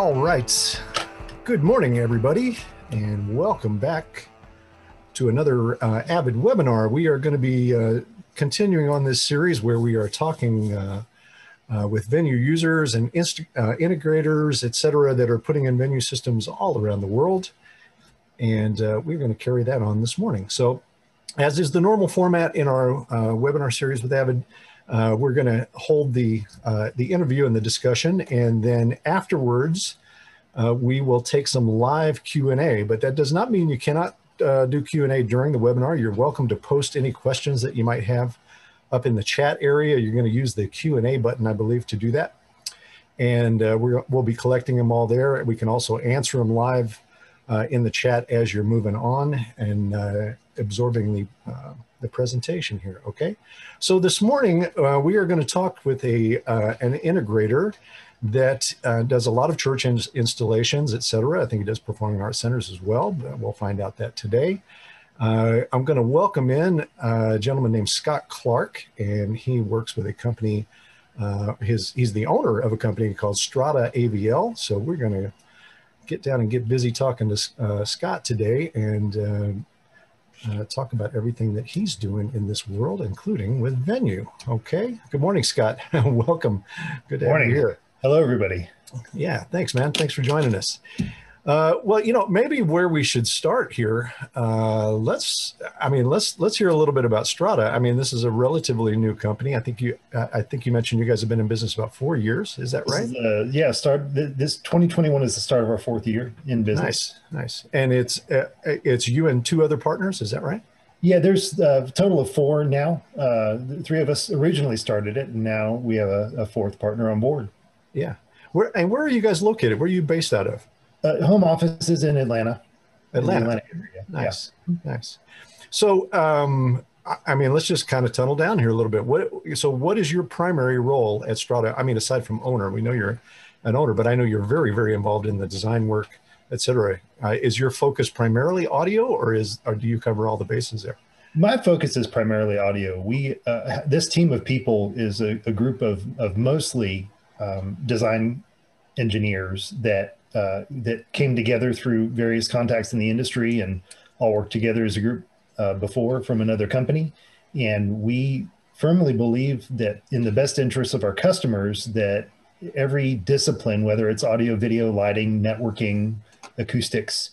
All right. Good morning, everybody, and welcome back to another Avid webinar. We are going to be continuing on this series where we are talking with venue users and integrators, et cetera, that are putting in venue systems all around the world. And we're going to carry that on this morning. So as is the normal format in our webinar series with Avid, we're going to hold the interview and the discussion, and then afterwards we will take some live Q&A. But that does not mean you cannot do Q&A during the webinar. You're welcome to post any questions that you might have up in the chat area. You're going to use the Q&A button, I believe, to do that. And we'll be collecting them all there. We can also answer them live in the chat as you're moving on and absorbing the presentation here, okay? So this morning, we are going to talk with an integrator that does a lot of church installations, et cetera. I think he does performing arts centers as well, but we'll find out that today. I'm going to welcome in a gentleman named Scott Clark, and he works with a company. He's the owner of a company called Strata AVL. So we're going to get down and get busy talking to Scott today and talk about everything that he's doing in this world, including with Venue. Okay. Good morning, Scott. Welcome. Good to have you here. Hello, everybody. Yeah. Thanks, man. Thanks for joining us. Well, you know, maybe where we should start here, let's hear a little bit about Strata. I mean, this is a relatively new company. I think you mentioned you guys have been in business about 4 years. Is that right? This 2021 is the start of our 4th year in business. Nice. And it's you and 2 other partners. Is that right? Yeah, there's a total of 4 now. 3 of us originally started it, and now we have a 4th partner on board. Yeah. Where are you guys located? Where are you based out of? Home office is in Atlanta. Atlanta area. Nice. Yeah. Nice. So, I mean, let's just kind of tunnel down here a little bit. What is your primary role at Strata? I mean, aside from owner, we know you're an owner, but I know you're very, very involved in the design work, et cetera. Is your focus primarily audio, or do you cover all the bases there? My focus is primarily audio. This team of people is a group of mostly design engineers that came together through various contacts in the industry and all worked together as a group before from another company. And we firmly believe that in the best interest of our customers, that every discipline, whether it's audio, video, lighting, networking, acoustics,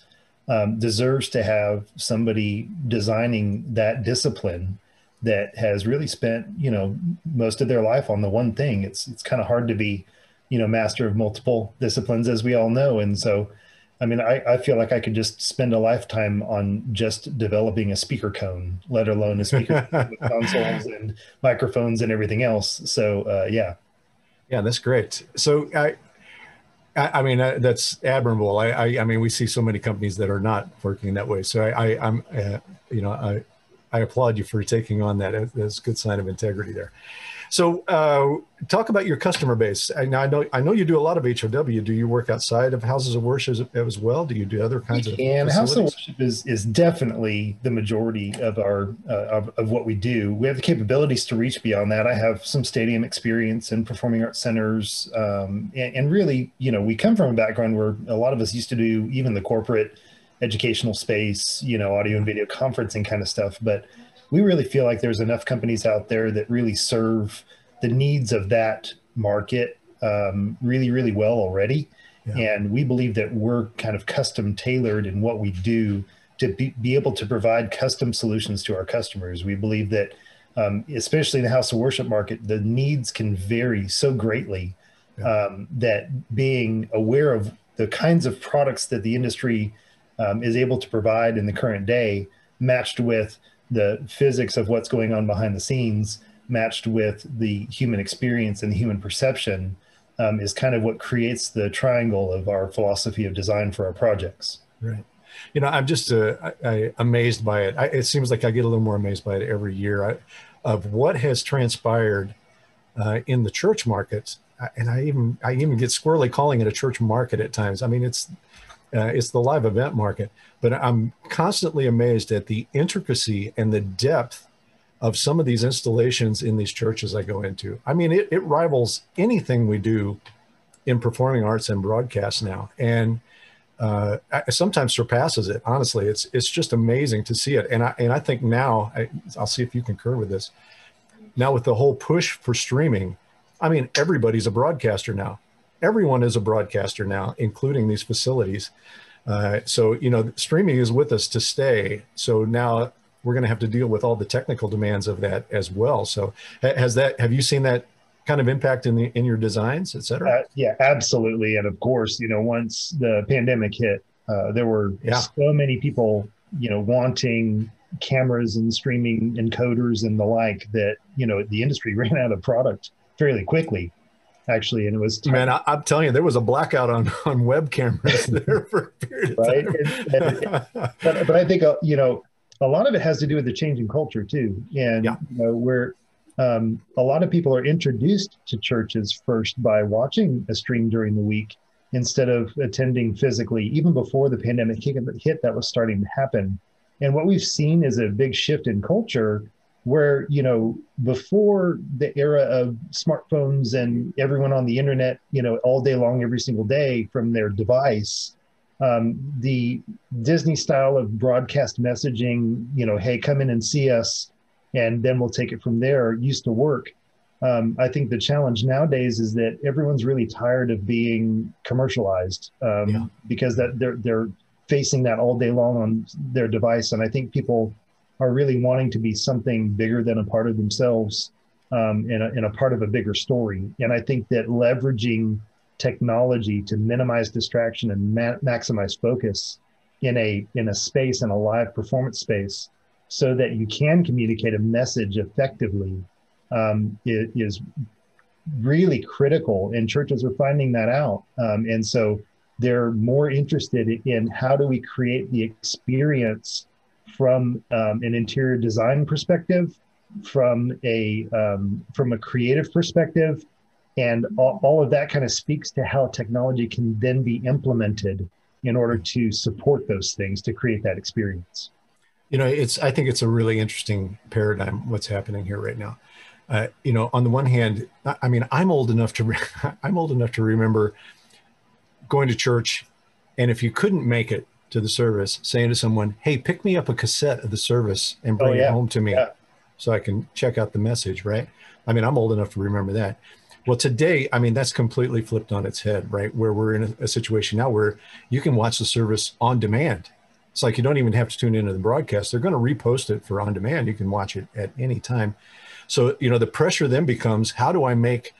deserves to have somebody designing that discipline that has really spent, most of their life on the one thing. It's kind of hard to be, master of multiple disciplines, as we all know. And so, I mean, I feel like I could just spend a lifetime on just developing a speaker cone, let alone a speaker cone with consoles and microphones and everything else. So, yeah. Yeah, that's great. So I mean, that's admirable. I mean, we see so many companies that are not working that way. So I applaud you for taking on that. That's a good sign of integrity there. So talk about your customer base. I know you do a lot of HOW. Do you work outside of houses of worship as well? Do you do other kinds of facilities? House of worship is definitely the majority of our of what we do. We have the capabilities to reach beyond that. I have some stadium experience in performing arts centers, and really, we come from a background where a lot of us used to do even the corporate educational space, audio and video conferencing kind of stuff. But we really feel like there's enough companies out there that really serve the needs of that market really, really well already. Yeah. And we believe that we're kind of custom tailored in what we do to be able to provide custom solutions to our customers. We believe that, especially in the house of worship market, the needs can vary so greatly that being aware of the kinds of products that the industry is able to provide in the current day, matched with the physics of what's going on behind the scenes, matched with the human experience and the human perception, is kind of what creates the triangle of our philosophy of design for our projects. Right. I'm just amazed by it. It seems like I get a little more amazed by it every year of what has transpired in the church market. And I even get squirrely calling it a church market at times. I mean, it's the live event market, but I'm constantly amazed at the intricacy and the depth of some of these installations in these churches I go into. I mean, it rivals anything we do in performing arts and broadcast now, and sometimes surpasses it. Honestly, it's just amazing to see it. And I think now, I'll see if you concur with this. Now with the whole push for streaming, I mean, everybody's a broadcaster now. Everyone is a broadcaster now, including these facilities. So, you know, streaming is with us to stay. So now we're going to have to deal with all the technical demands of that as well. So have you seen that kind of impact in your designs, et cetera? Yeah, absolutely. And of course, you know, once the pandemic hit, there were so many people, you know, wanting cameras and streaming encoders and the like that, you know, the industry ran out of product fairly quickly, actually. And it was man, I'm telling you, there was a blackout on web cameras there for a period of time. But I think, you know, a lot of it has to do with the change in culture too. And, you know, where a lot of people are introduced to churches first by watching a stream during the week instead of attending physically. Even before the pandemic hit, that was starting to happen. And what we've seen is a big shift in culture where, you know, before the era of smartphones and everyone on the internet, you know, all day long, every single day from their device, the Disney style of broadcast messaging, you know, hey, come in and see us, and then we'll take it from there, used to work. I think the challenge nowadays is that everyone's really tired of being commercialized because that they're facing that all day long on their device. And I think people are really wanting to be something bigger than a part of themselves in a part of a bigger story. And I think that leveraging technology to minimize distraction and maximize focus in a space, in a live performance space, so that you can communicate a message effectively is really critical. And churches are finding that out. And so they're more interested in how do we create the experience from an interior design perspective, from a creative perspective, and all of that kind of speaks to how technology can then be implemented in order to support those things to create that experience. You know, I think it's a really interesting paradigm what's happening here right now. You know, on the one hand, I mean, I'm old enough to remember going to church, and if you couldn't make it to the service, saying to someone, "Hey, pick me up a cassette of the service and bring it home to me so I can check out the message," right? I mean, I'm old enough to remember that. Well, today, I mean, that's completely flipped on its head, right? Where we're in a situation now where you can watch the service on demand. It's like you don't even have to tune into the broadcast. They're going to repost it for on demand. You can watch it at any time. So, you know, the pressure then becomes, how do I make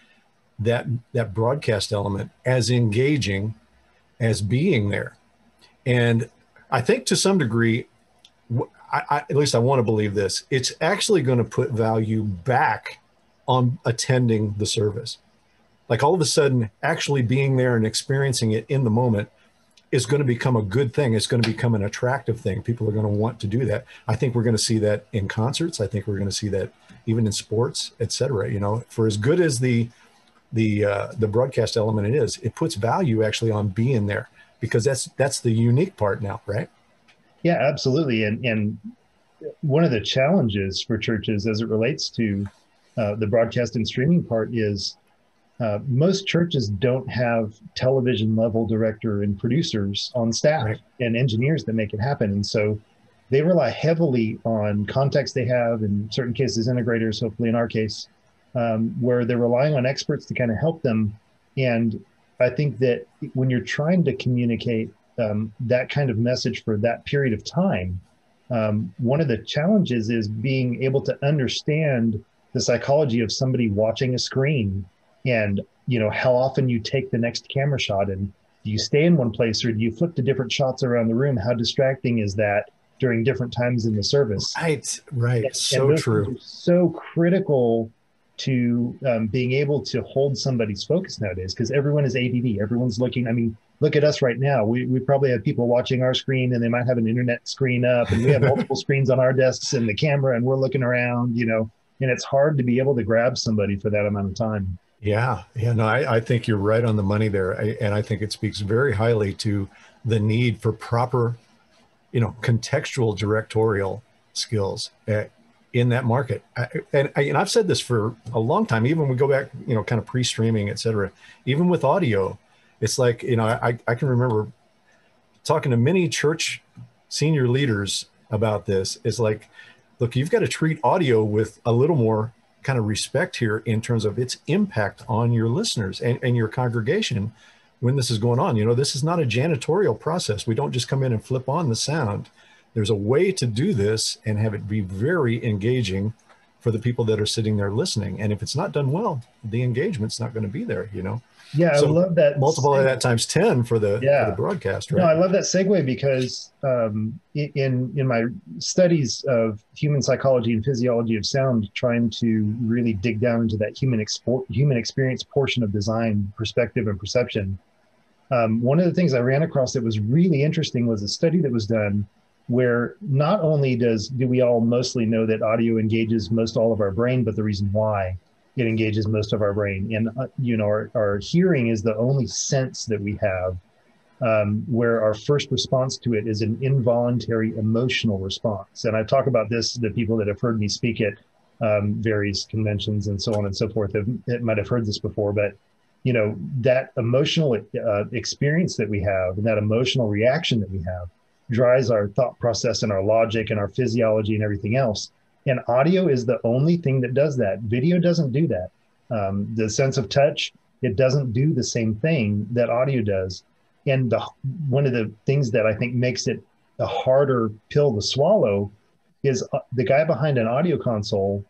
that broadcast element as engaging as being there? And I think to some degree, at least I want to believe this, it's actually going to put value back on attending the service. Like all of a sudden, actually being there and experiencing it in the moment is going to become a good thing. It's going to become an attractive thing. People are going to want to do that. I think we're going to see that in concerts. I think we're going to see that even in sports, et cetera. You know, for as good as the broadcast element it is, it puts value actually on being there, because that's the unique part now, right? Yeah, absolutely. And one of the challenges for churches as it relates to the broadcast and streaming part is most churches don't have television level director and producers on staff and engineers that make it happen. And so they rely heavily on contacts they have, in certain cases, integrators, hopefully in our case, where they're relying on experts to kind of help them. And I think that when you're trying to communicate that kind of message for that period of time, one of the challenges is being able to understand the psychology of somebody watching a screen, and, you know, how often you take the next camera shot, and do you stay in one place or do you flip to different shots around the room? How distracting is that during different times in the service? Right. So true. So critical to being able to hold somebody's focus nowadays, because everyone is ADD. Everyone's looking. I mean, look at us right now. We probably have people watching our screen, and they might have an internet screen up, and we have multiple screens on our desks and the camera, and we're looking around, you know, and it's hard to be able to grab somebody for that amount of time. Yeah. No, I think you're right on the money there. And I think it speaks very highly to the need for proper, you know, contextual directorial skills. in that market. And I've said this for a long time, even when we go back, kind of pre-streaming, et cetera, even with audio, it's like, I can remember talking to many church senior leaders about this. It's like, look, you've got to treat audio with a little more kind of respect here in terms of its impact on your listeners and your congregation when this is going on. This is not a janitorial process. We don't just come in and flip on the sound. There's a way to do this and have it be very engaging for the people that are sitting there listening. And if it's not done well, the engagement's not going to be there, Yeah, So I love that. Multiply that times 10 for the broadcast, right? No, I love that segue because in my studies of human psychology and physiology of sound, trying to really dig down into that human experience portion of design, perspective, and perception, one of the things I ran across that was really interesting was a study that was done where not only do we all mostly know that audio engages most all of our brain, but the reason why it engages most of our brain. And, our hearing is the only sense that we have where our first response to it is an involuntary emotional response. And I talk about this, the people that have heard me speak at various conventions and so on and so forth, might have heard this before, but that emotional experience that we have and that emotional reaction that we have drives our thought process and our logic and our physiology and everything else. And audio is the only thing that does that. Video doesn't do that. The sense of touch, it doesn't do the same thing that audio does. And one of the things that I think makes it a harder pill to swallow is the guy behind an audio console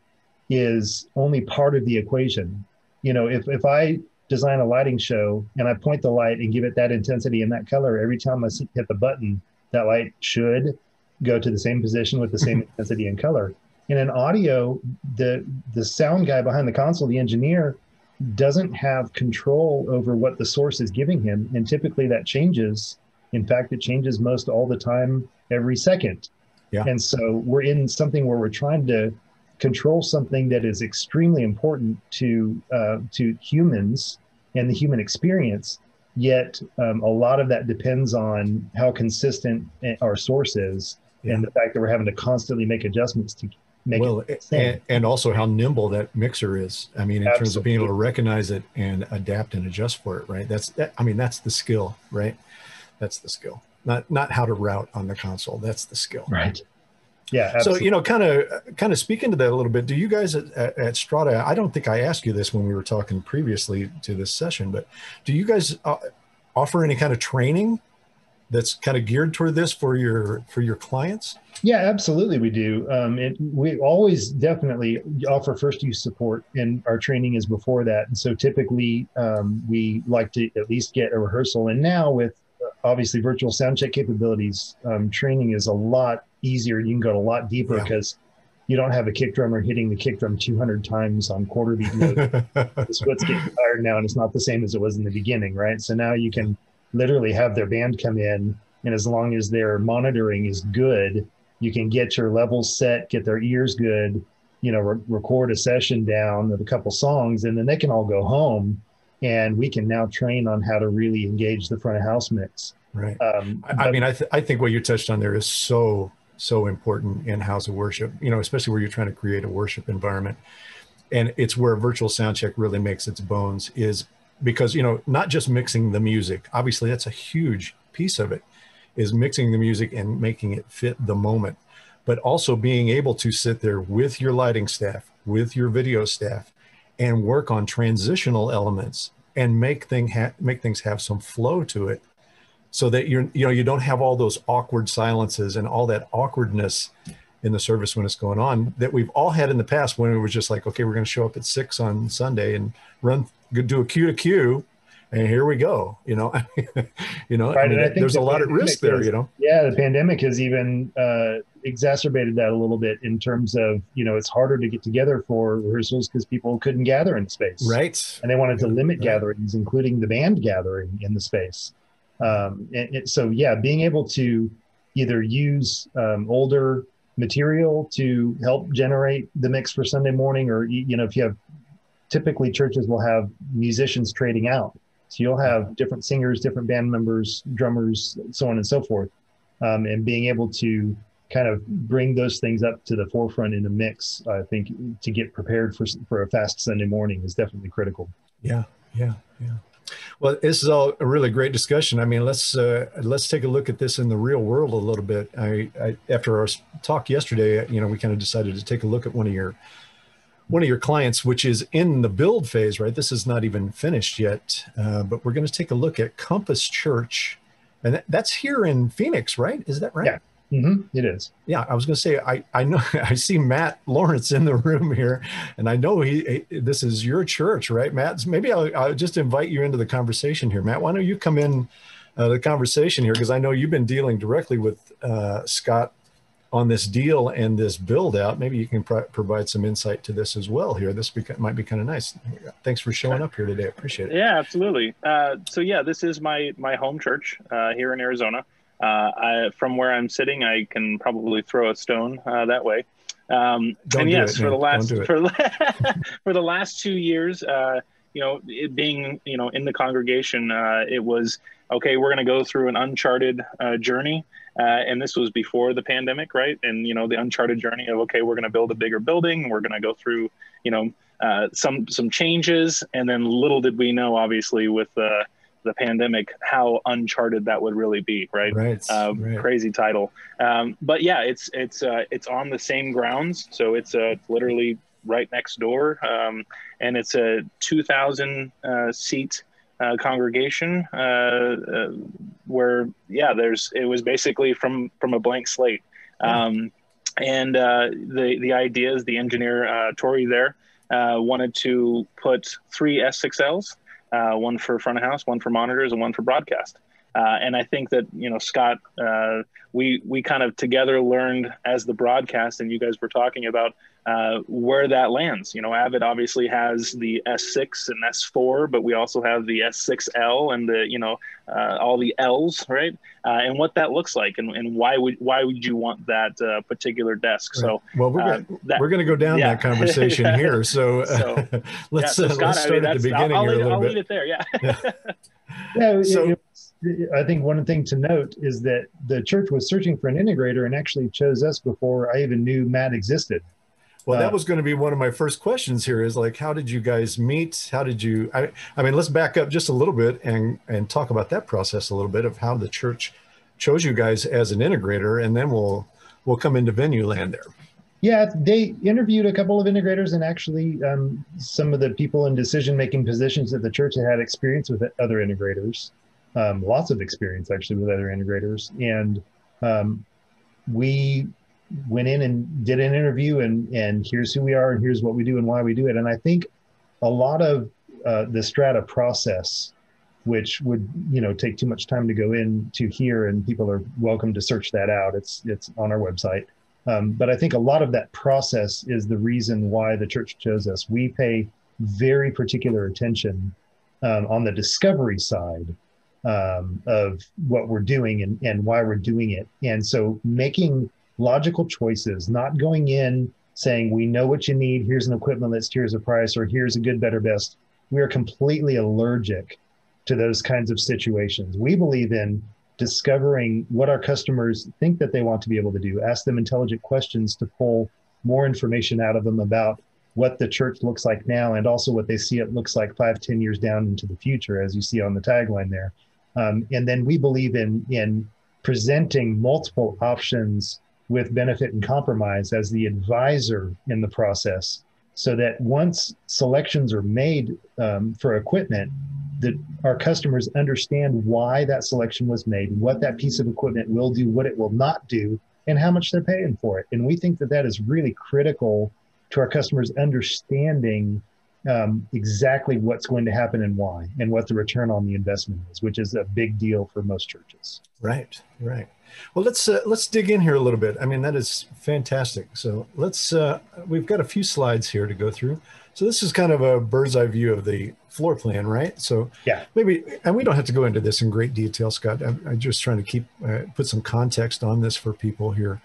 is only part of the equation. If I design a lighting show and I point the light and give it that intensity and that color, every time I hit the button, that light should go to the same position with the same intensity and color. And in audio, the sound guy behind the console, the engineer, doesn't have control over what the source is giving him. And typically that changes. In fact, it changes most all the time, every second. Yeah. And so we're in something where we're trying to control something that is extremely important to humans and the human experience. Yet a lot of that depends on how consistent our source is, and the fact that we're having to constantly make adjustments to make it. And also how nimble that mixer is. I mean, in terms of being able to recognize it and adapt and adjust for it, right? That's the skill, right? That's the skill. Not how to route on the console. That's the skill. Right. Yeah. Absolutely. So, kind of speaking to that a little bit, do you guys at Strata, I don't think I asked you this when we were talking previously to this session, but do you guys offer any kind of training that's kind of geared toward this for your clients? Yeah, absolutely. We do. We always definitely offer first use support, and our training is before that. And so typically we like to at least get a rehearsal. And now with obviously virtual sound check capabilities, training is a lot easier. You can go a lot deeper because you don't have a kick drummer hitting the kick drum 200 times on quarter beat note. The split's getting tired now, and it's not the same as it was in the beginning, right? So now you can literally have their band come in, and as long as their monitoring is good, you can get your levels set, get their ears good, record a session down of a couple songs, and then they can all go home, and we can now train on how to really engage the front of house mix. Right. I think what you touched on there is so important in house of worship, especially where you're trying to create a worship environment. And it's where virtual sound check really makes its bones, is because, not just mixing the music, obviously that's a huge piece of it, is mixing the music and making it fit the moment, but also being able to sit there with your lighting staff, with your video staff, and work on transitional elements and make things have some flow to it, so that you don't have all those awkward silences and all that awkwardness in the service when it's going on that we've all had in the past, when it was just like, okay, we're going to show up at 6 on Sunday and do a cue to cue, and here we go. Right. There's a lot at risk there. Yeah, the pandemic has even exacerbated that a little bit in terms of it's harder to get together for rehearsals because people couldn't gather in the space. Right. And they wanted to limit gatherings, including the band gathering in the space. So being able to either use older material to help generate the mix for Sunday morning, or if you have, typically churches will have musicians trading out, so you'll have different singers, different band members, drummers, so on and so forth, and being able to kind of bring those things up to the forefront in the mix, I think, to get prepared for a fast Sunday morning is definitely critical. Yeah, yeah, yeah. Well, this is all a really great discussion. I mean, let's take a look at this in the real world a little bit. After our talk yesterday, we kind of decided to take a look at one of your clients, which is in the build phase, right? This is not even finished yet, but we're going to take a look at Compass Church, and that's here in Phoenix, right? Is that right? Yeah. Mm-hmm. It is. Yeah, I was going to say, I know I see Matt Lawrence in the room here, and I know this is your church, right, Matt? So maybe I'll just invite you into the conversation here, Matt. Why don't you come in the conversation here, because I know you've been dealing directly with Scott on this deal and this build out. Maybe you can provide some insight to this as well here. This might be kind of nice. Thanks for showing up here today. I appreciate it. Yeah, absolutely. So yeah, this is my home church here in Arizona. From where I'm sitting, I can probably throw a stone that way. And yes, for the last 2 years, it being in the congregation, it was okay. We're going to go through an uncharted journey, and this was before the pandemic, right? And the uncharted journey of okay, we're going to build a bigger building. We're going to go through some changes, and then little did we know, obviously, with the pandemic, how uncharted that would really be, right? Right. Crazy title. But yeah, it's on the same grounds. So it's literally right next door. And it's a 2,000 seat congregation where, yeah, it was basically from a blank slate. And the idea is the engineer, Tori there, wanted to put 3 S6Ls, one for front of house, one for monitors, and one for broadcast. And I think that, Scott, we kind of together learned as the broadcast, and you guys were talking about where that lands. Avid obviously has the S6 and S4, but we also have the S6L and the, all the Ls, right? And what that looks like, and why would you want that particular desk? Right. So, well, we're going to go down that conversation here. So, let's start at the beginning here a little bit. I'll leave it there. Yeah. Yeah. So, I think one thing to note is that the church was searching for an integrator and actually chose us before I even knew Matt existed. Well, that was going to be one of my first questions here is like, how did you guys meet? How did you, I mean, let's back up just a little bit and talk about that process a little bit of how the church chose you guys as an integrator, and then we'll come into venue land there. Yeah, they interviewed a couple of integrators, and actually some of the people in decision-making positions at the church had experience with other integrators, lots of experience actually with other integrators. And we went in and did an interview, and here's who we are, and here's what we do and why we do it. And I think a lot of the Strata process, which would take too much time to go into here, and people are welcome to search that out. It's on our website. But I think a lot of that process is the reason why the church chose us. We pay very particular attention on the discovery side of what we're doing and why we're doing it. And so making logical choices, not going in saying, we know what you need, here's an equipment list, here's a price, or here's a good, better, best. We are completely allergic to those kinds of situations. We believe in discovering what our customers think that they want to be able to do, ask them intelligent questions to pull more information out of them about what the church looks like now, and also what they see it looks like 5-10 years down into the future, as you see on the tagline there. And then we believe in presenting multiple options with benefit and compromise as the advisor in the process, so that once selections are made for equipment, that our customers understand why that selection was made, what that piece of equipment will do, what it will not do, and how much they're paying for it. And we think that that is really critical to our customers understanding exactly what's going to happen and why, and what the return on the investment is, which is a big deal for most churches. Right, right. Well, let's dig in here a little bit. I mean, that is fantastic. So we've got a few slides here to go through. So this is kind of a bird's eye view of the floor plan, right? So yeah, maybe, and we don't have to go into this in great detail, Scott. I'm just trying to put some context on this for people here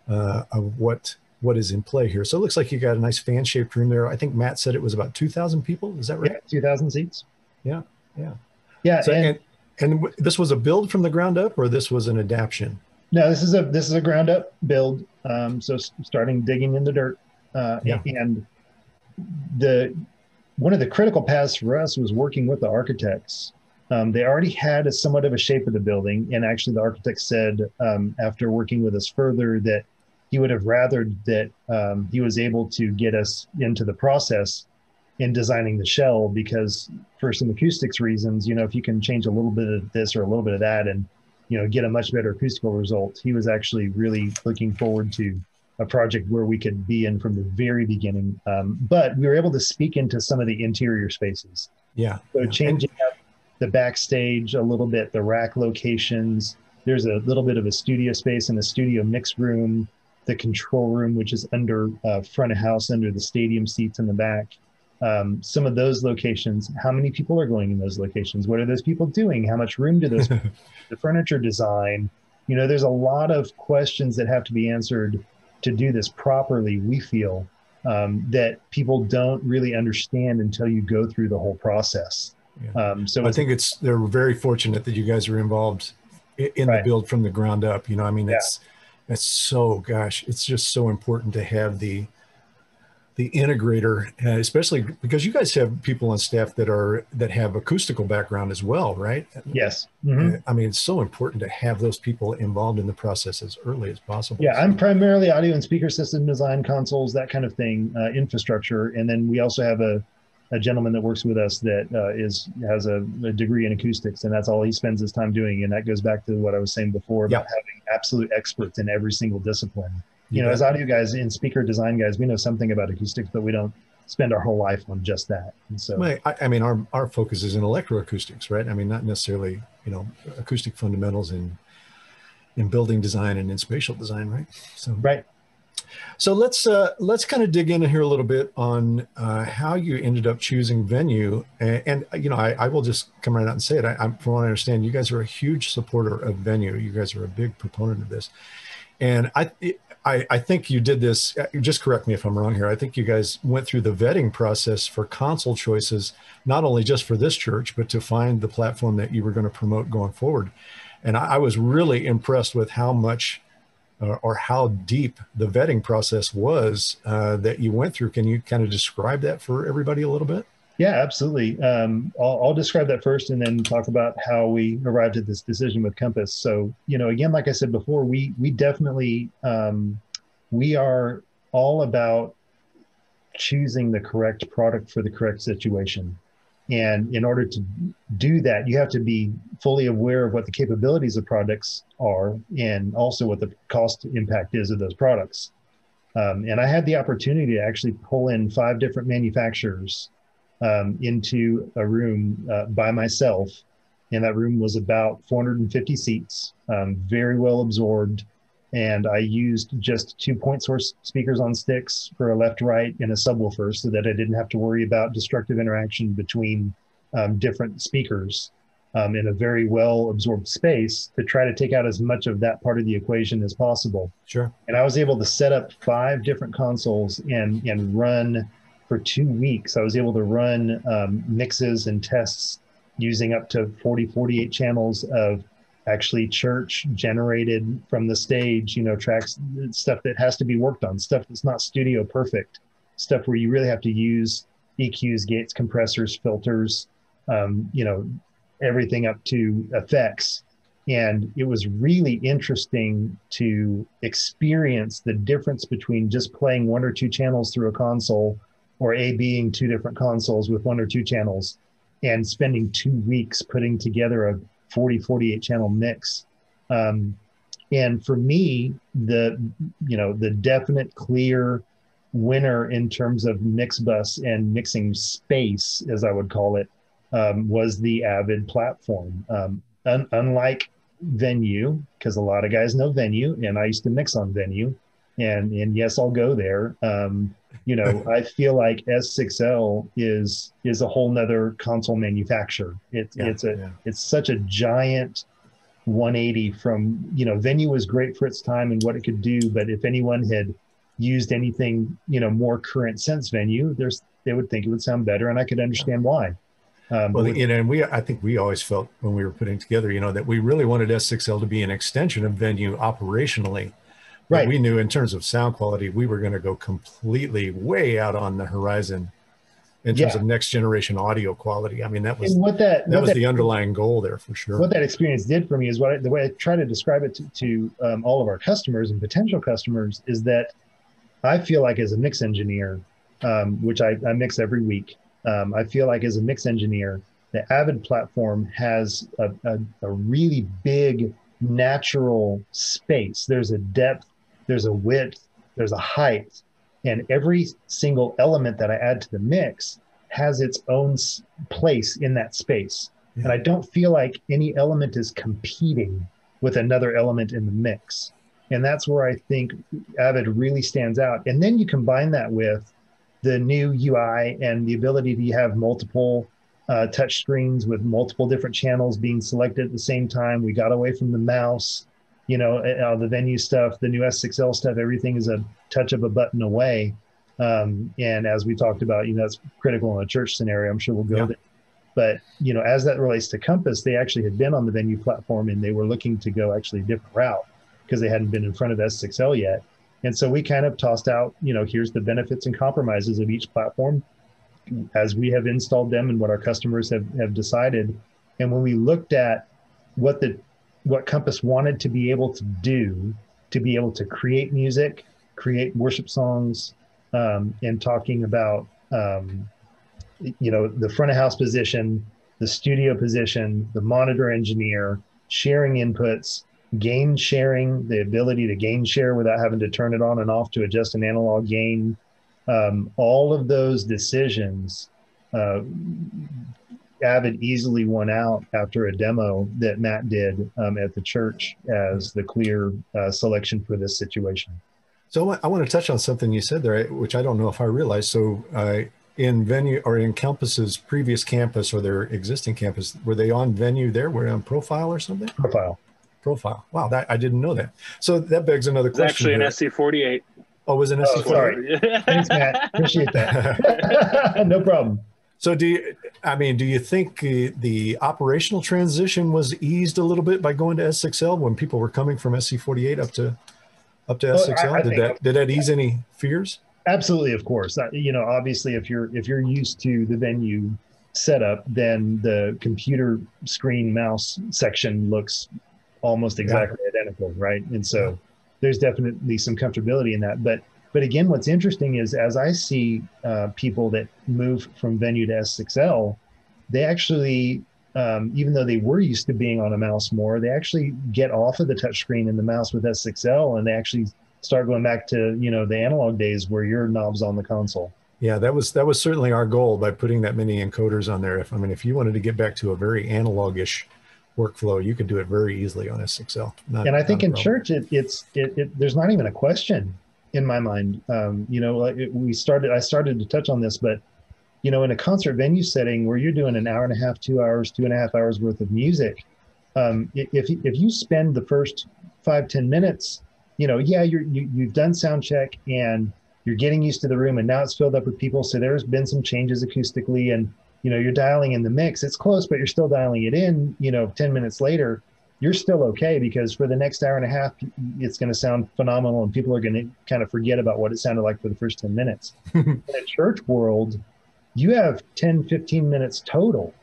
of what is in play here. So it looks like you got a nice fan-shaped room there. I think Matt said it was about 2,000 people. Is that right? Yeah, 2,000 seats. Yeah, yeah. Yeah. So, and this was a build from the ground up, or this was an adaptation? No, this is a ground up build. So starting digging in the dirt, and one of the critical paths for us was working with the architects. They already had somewhat of a shape of the building, and actually the architect said after working with us further that he would have rathered that he was able to get us into the process in designing the shell, because for some acoustics reasons, if you can change a little bit of this or a little bit of that and get a much better acoustical result, he was actually really looking forward to a project where we could be in from the very beginning. But we were able to speak into some of the interior spaces. Yeah. So changing up the backstage a little bit, the rack locations. There's a little bit of a studio space and a studio mix room, the control room, which is under front of house, under the stadium seats in the back. Some of those locations, how many people are going in those locations? What are those people doing? How much room do those, the furniture design? There's a lot of questions that have to be answered to do this properly, we feel, that people don't really understand until you go through the whole process. Yeah. So I think they're very fortunate that you guys are involved in the build from the ground up. It's so, it's just so important to have the integrator, especially because you guys have people on staff that have acoustical background as well, right? Yes. Mm-hmm. It's so important to have those people involved in the process as early as possible. Yeah, I'm primarily audio and speaker system design, consoles, that kind of thing, infrastructure. And then we also have a gentleman that works with us that has a degree in acoustics, and that's all he spends his time doing. And that goes back to what I was saying before about having absolute experts in every single discipline. As audio guys and speaker design guys, we know something about acoustics, but we don't spend our whole life on just that. And so, our focus is in electroacoustics, right? Not necessarily, acoustic fundamentals in building design and in spatial design, right? So, right. So let's kind of dig in here a little bit on how you ended up choosing Venue. And I will just come right out and say it. From what I understand, you guys are a huge supporter of Venue. You guys are a big proponent of this. And I think you did this, just correct me if I'm wrong here. I think you guys went through the vetting process for console choices, not only just for this church, but to find the platform that you were going to promote going forward. And I was really impressed with how much or how deep the vetting process was that you went through. Can you kind of describe that for everybody a little bit? Yeah, absolutely. I'll describe that first and then talk about how we arrived at this decision with Compass. So, again, like I said before, we definitely, we are all about choosing the correct product for the correct situation. And in order to do that, you have to be fully aware of what the capabilities of products are and also what the cost impact is of those products. And I had the opportunity to actually pull in 5 different manufacturers into a room by myself. And that room was about 450 seats, very well absorbed. And I used just 2 point source speakers on sticks for a left, right, and a subwoofer so that I didn't have to worry about destructive interaction between different speakers in a very well absorbed space to try to take out as much of that part of the equation as possible. Sure. And I was able to set up 5 different consoles and run for 2 weeks. I was able to run mixes and tests using up to 48 channels of actually church generated from the stage, tracks, stuff that has to be worked on, stuff that's not studio perfect, stuff where you really have to use EQs, gates, compressors, filters, everything up to effects. And it was really interesting to experience the difference between just playing 1 or 2 channels through a console or being 2 different consoles with 1 or 2 channels and spending 2 weeks putting together a 48 channel mix. And for me, the definite clear winner in terms of mix bus and mixing space, as I would call it, was the Avid platform. Unlike Venue, because a lot of guys know Venue, and I used to mix on Venue, and yes, I'll go there. I feel like S6L is a whole nother console manufacturer. It's such a giant 180 from, Venue was great for its time and what it could do, but if anyone had used anything, more current since Venue, they would think it would sound better, and I could understand why. Well, and I think we always felt when we were putting together, that we really wanted S6L to be an extension of Venue operationally. But right. we knew in terms of sound quality, we were going to go completely way out on the horizon in terms of next generation audio quality. I mean, that was the underlying goal there for sure. What that experience did for me is the way I try to describe it to all of our customers and potential customers is that I feel like as a mix engineer, which I mix every week, I feel like as a mix engineer, the Avid platform has a really big natural space. There's a depth, there's a width, there's a height, and every single element that I add to the mix has its own place in that space. Yeah. And I don't feel like any element is competing with another element in the mix. And that's where I think Avid really stands out. And then you combine that with the new UI and the ability to have multiple touch screens with multiple different channels being selected at the same time. We got away from the mouse, the Venue stuff, the new S6L stuff, everything is a touch of a button away. And as we talked about, that's critical in a church scenario. I'm sure we'll go there. But, as that relates to Compass, they actually had been on the Venue platform and they were looking to go actually a different route because they hadn't been in front of S6L yet. And so we kind of tossed out, here's the benefits and compromises of each platform as we have installed them and what our customers have decided. And when we looked at what Compass wanted to be able to do, to be able to create music, create worship songs, and talking about, the front of house position, the studio position, the monitor engineer, sharing inputs, gain sharing, the ability to gain share without having to turn it on and off to adjust an analog gain. All of those decisions, Avid easily won out after a demo that Matt did at the church as the clear selection for this situation. So I want to touch on something you said there, which I don't know if I realized. So in Venue or in Compass's previous campus or their existing campus, were they on Venue there? Were they on Profile or something? Profile. Wow, I didn't know that. So that begs another question. It's actually an SC48. Oh, was it an SC48? Sorry. Thanks, Matt. Appreciate that. No problem. So do you think the operational transition was eased a little bit by going to S6L when people were coming from SC48 up to S6L? Did that ease any fears? Absolutely, of course. Obviously, if you're used to the Venue setup, then the computer screen mouse section looks almost exactly identical, right? And so there's definitely some comfortability in that. But again, what's interesting is as I see people that move from Venue to S6L, they actually, even though they were used to being on a mouse more, they actually get off of the touchscreen and the mouse with S6L, and they actually start going back to the analog days where your knob's on the console. Yeah, that was certainly our goal by putting that many encoders on there. If you wanted to get back to a very analog-ish workflow, you could do it very easily on S6L. And I think in church, there's not even a question in my mind. I started to touch on this, but in a concert venue setting where you're doing an hour and a half, 2 hours, 2.5 hours worth of music, if you spend the first 5-10 minutes, you've done sound check and you're getting used to the room, and now it's filled up with people. So there's been some changes acoustically, and you're dialing in the mix. It's close, but you're still dialing it in. 10 minutes later, you're still okay, because for the next hour and a half, it's going to sound phenomenal, and people are going to kind of forget about what it sounded like for the first 10 minutes. In a church world, you have 10, 15 minutes total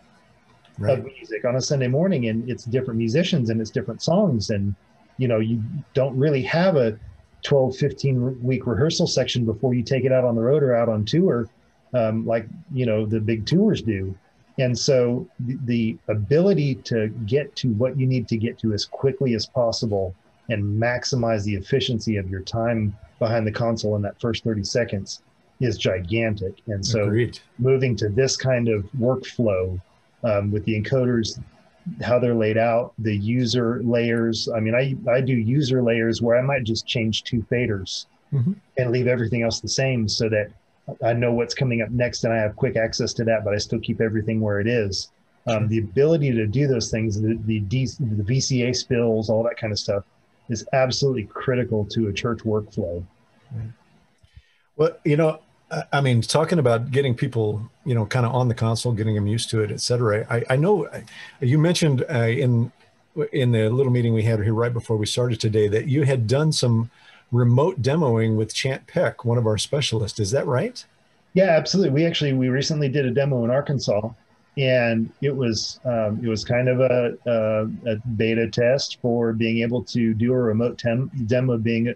of music on a Sunday morning, and it's different musicians and it's different songs. And, you don't really have a 12, 15 week rehearsal section before you take it out on the road or out on tour, like, the big tours do. And so the ability to get to what you need to get to as quickly as possible and maximize the efficiency of your time behind the console in that first 30 seconds is gigantic. And so moving to this kind of workflow with the encoders, how they're laid out, the user layers. I mean, I do user layers where I might just change 2 faders and leave everything else the same, so that I know what's coming up next and I have quick access to that, but I still keep everything where it is. The ability to do those things, the VCA spills, all that kind of stuff is absolutely critical to a church workflow. Well, I mean, talking about getting people, kind of on the console, getting them used to it, et cetera. I know you mentioned in the little meeting we had here right before we started today that you had done some remote demoing with Chant Peck, one of our specialists. Is that right? Yeah, absolutely. We recently did a demo in Arkansas, and it was kind of a beta test for being able to do a remote demo being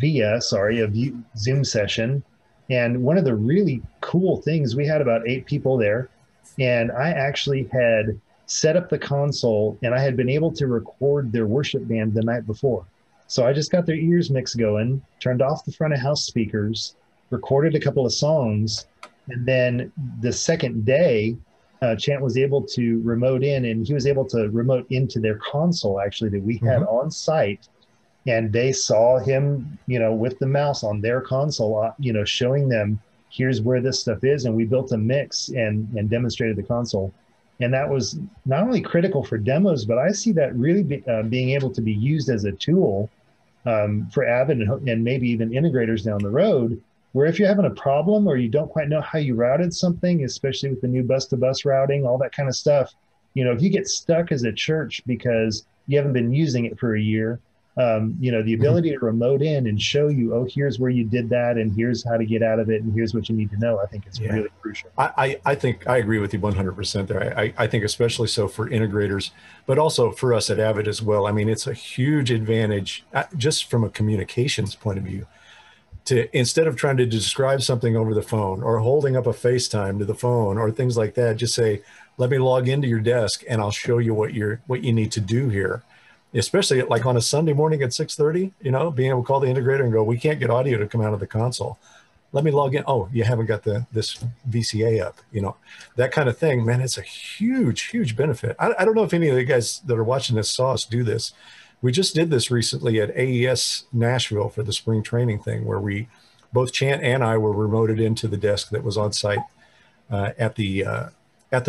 via a Zoom session. And one of the really cool things, we had about 8 people there, and I actually had set up the console and I had been able to record their worship band the night before. So I just got their ears mix going, turned off the front of house speakers, recorded a couple of songs, and then the second day, Chant was able to remote in, and he was able to remote into their console actually that we had on site. And they saw him, with the mouse on their console, showing them, here's where this stuff is. And we built a mix and demonstrated the console. And that was not only critical for demos, but I see that really being able to be used as a tool for Avid and maybe even integrators down the road, where if you're having a problem or you don't quite know how you routed something, especially with the new bus-to-bus routing, all that kind of stuff, if you get stuck as a church because you haven't been using it for a year, the ability to remote in and show you, oh, here's where you did that, and here's how to get out of it, and here's what you need to know, I think it's really crucial. I think I agree with you 100% there. I think especially so for integrators, but also for us at Avid as well. I mean, it's a huge advantage just from a communications point of view to, instead of trying to describe something over the phone or holding up a FaceTime to the phone or things like that, just say, let me log into your desk and I'll show you what you need to do here. Especially like on a Sunday morning at 6:30, being able to call the integrator and go, we can't get audio to come out of the console. Let me log in. Oh, you haven't got this VCA up, that kind of thing, man. It's a huge, huge benefit. I don't know if any of the guys that are watching this saw us do this. We just did this recently at AES Nashville for the spring training thing, where both Chant and I were remoted into the desk that was on site at the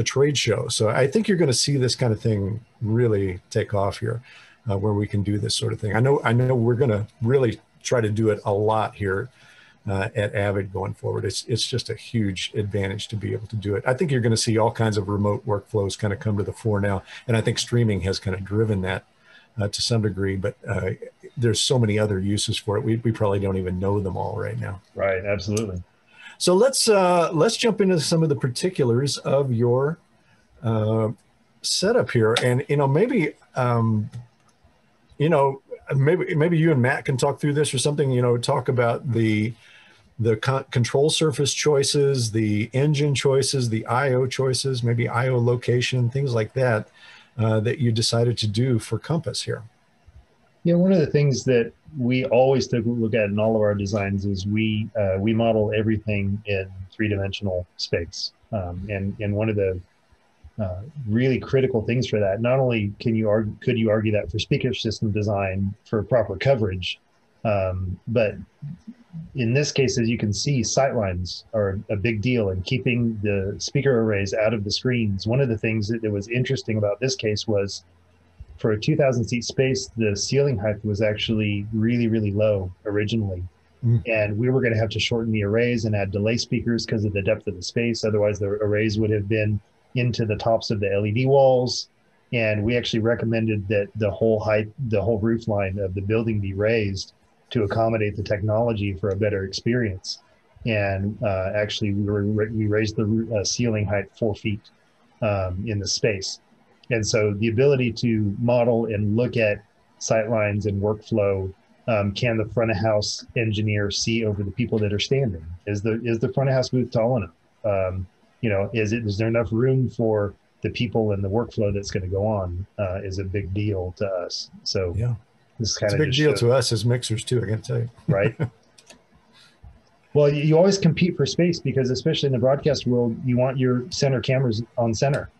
trade show. So I think you're going to see this kind of thing really take off here, where we can do this sort of thing. I know we're going to really try to do it a lot here at Avid going forward. It's just a huge advantage to be able to do it. I think you're going to see all kinds of remote workflows kind of come to the fore now. And I think streaming has kind of driven that to some degree, but there's so many other uses for it. We probably don't even know them all right now. Right. Absolutely. So let's jump into some of the particulars of your setup here. And, maybe you and Matt can talk through this or something, talk about the control surface choices, the engine choices, the IO choices, maybe IO location, things like that, that you decided to do for Compass here. Yeah, one of the things that we always take a look at in all of our designs is we model everything in 3-dimensional space. And one of the really critical things for that, not only could you argue that for speaker system design for proper coverage, but in this case, as you can see, sightlines are a big deal in keeping the speaker arrays out of the screens. One of the things that was interesting about this case was, for a 2,000 seat space, the ceiling height was actually really, really low originally. And we were going to have to shorten the arrays and add delay speakers because of the depth of the space. Otherwise, the arrays would have been into the tops of the LED walls. And we actually recommended that the whole roof line of the building be raised to accommodate the technology for a better experience. And actually, we raised the ceiling height 4 feet in the space. And so the ability to model and look at sightlines and workflow, can the front of house engineer see over the people that are standing? Is the front of house booth tall enough? Is there enough room for the people and the workflow that's going to go on? Is a big deal to us. So yeah, this kind of a big deal to us as mixers too, I got to tell you. Right. Well, you always compete for space because, especially in the broadcast world, you want your center cameras on center.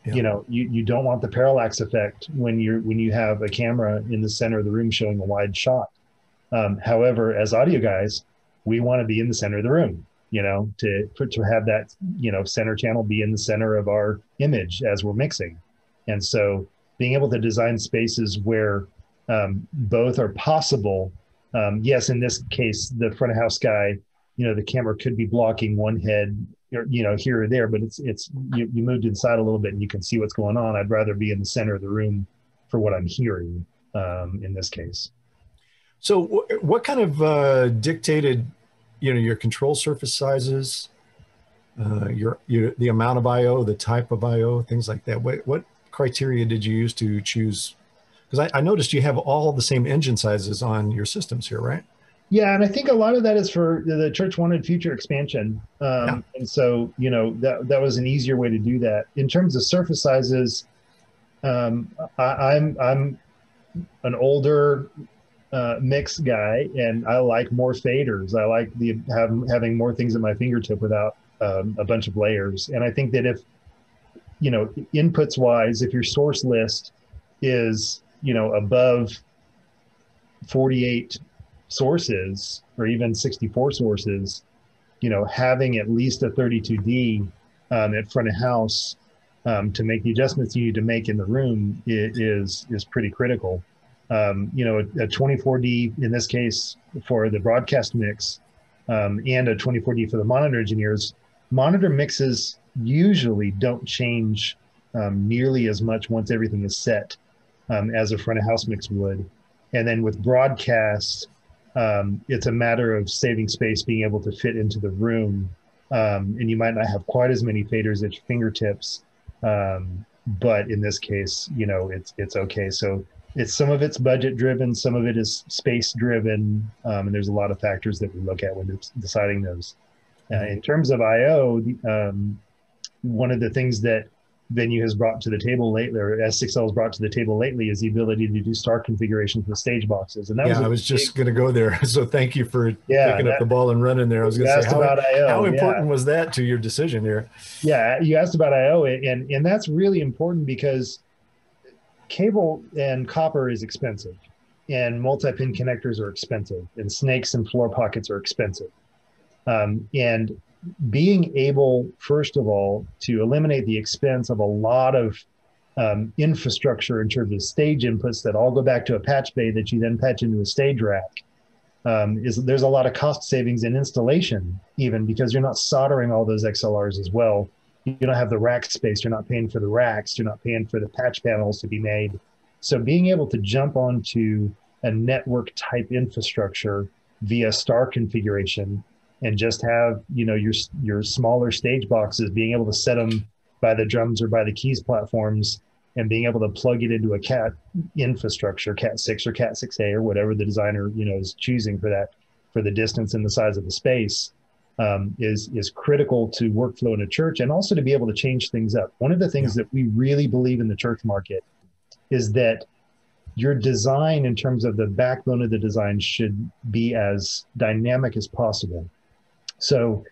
Yeah. You don't want the parallax effect when you have a camera in the center of the room showing a wide shot. However, as audio guys, we want to be in the center of the room, to have that, center channel be in the center of our image as we're mixing. And so being able to design spaces where both are possible. Yes, in this case, the front of house guy the camera could be blocking one head, here or there, but you moved inside a little bit and you can see what's going on. I'd rather be in the center of the room for what I'm hearing in this case. So what kind of dictated, your control surface sizes, the amount of IO, the type of IO, things like that? What criteria did you use to choose? Because I noticed you have all the same engine sizes on your systems here, right? Yeah, and I think a lot of that is for the church wanted future expansion, and so that was an easier way to do that. In terms of surface sizes, I'm an older mix guy, and I like more faders. I like having more things at my fingertip without a bunch of layers. And I think that if inputs wise, if your source list is above 48 sources or even 64 sources, having at least a 32D at front of house to make the adjustments you need to make in the room is pretty critical. A 24D in this case for the broadcast mix, and a 24D for the monitor engineers. Monitor mixes usually don't change nearly as much once everything is set as a front of house mix would. And then with broadcast, it's a matter of saving space, being able to fit into the room. And you might not have quite as many faders at your fingertips. But in this case, it's okay. So some of it's budget driven, some of it is space driven. And there's a lot of factors that we look at when deciding those. In terms of IO, one of the things that Venue has brought to the table lately, or S6L has brought to the table lately, is the ability to do star configurations with stage boxes. And that I was just going to go there. So thank you for picking up the ball and running there. I was going to say, how important was that to your decision here? Yeah, you asked about IO, and that's really important because cable and copper is expensive, and multi-pin connectors are expensive, and snakes and floor pockets are expensive. And being able, first of all, to eliminate the expense of a lot of infrastructure in terms of stage inputs that all go back to a patch bay that you then patch into a stage rack, there's a lot of cost savings in installation, even because you're not soldering all those XLRs as well. You don't have the rack space. You're not paying for the racks. You're not paying for the patch panels to be made. So being able to jump onto a network type infrastructure via star configuration and just have, your smaller stage boxes, being able to set them by the drums or by the keys platforms, and being able to plug it into a CAT infrastructure, CAT 6 or CAT 6A or whatever the designer, is choosing for that, for the distance and the size of the space, is critical to workflow in a church, and also to be able to change things up. One of the things that we really believe in the church market is that your design, in terms of the backbone of the design, should be as dynamic as possible. So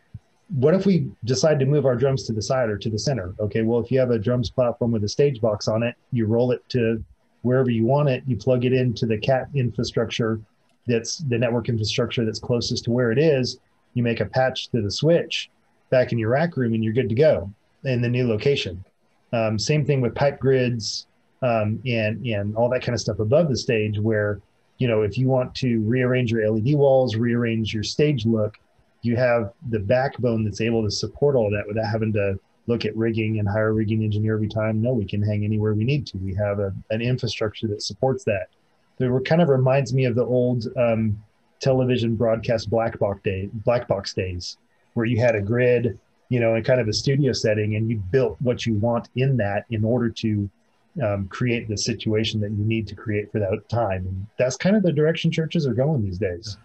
what if we decide to move our drums to the side or to the center? Okay, well, if you have a drums platform with a stage box on it, you roll it to wherever you want it, you plug it into the CAT infrastructure, that's the network infrastructure that's closest to where it is, you make a patch to the switch back in your rack room, and you're good to go in the new location. Same thing with pipe grids and all that kind of stuff above the stage, where, if you want to rearrange your LED walls, rearrange your stage look, you have the backbone that's able to support all of that without having to look at rigging and hire a rigging engineer every time. No, we can hang anywhere we need to. We have an infrastructure that supports that. It kind of reminds me of the old television broadcast black box days, where you had a grid, in kind of a studio setting, and you built what you want in that in order to create the situation that you need to create for that time. And that's kind of the direction churches are going these days.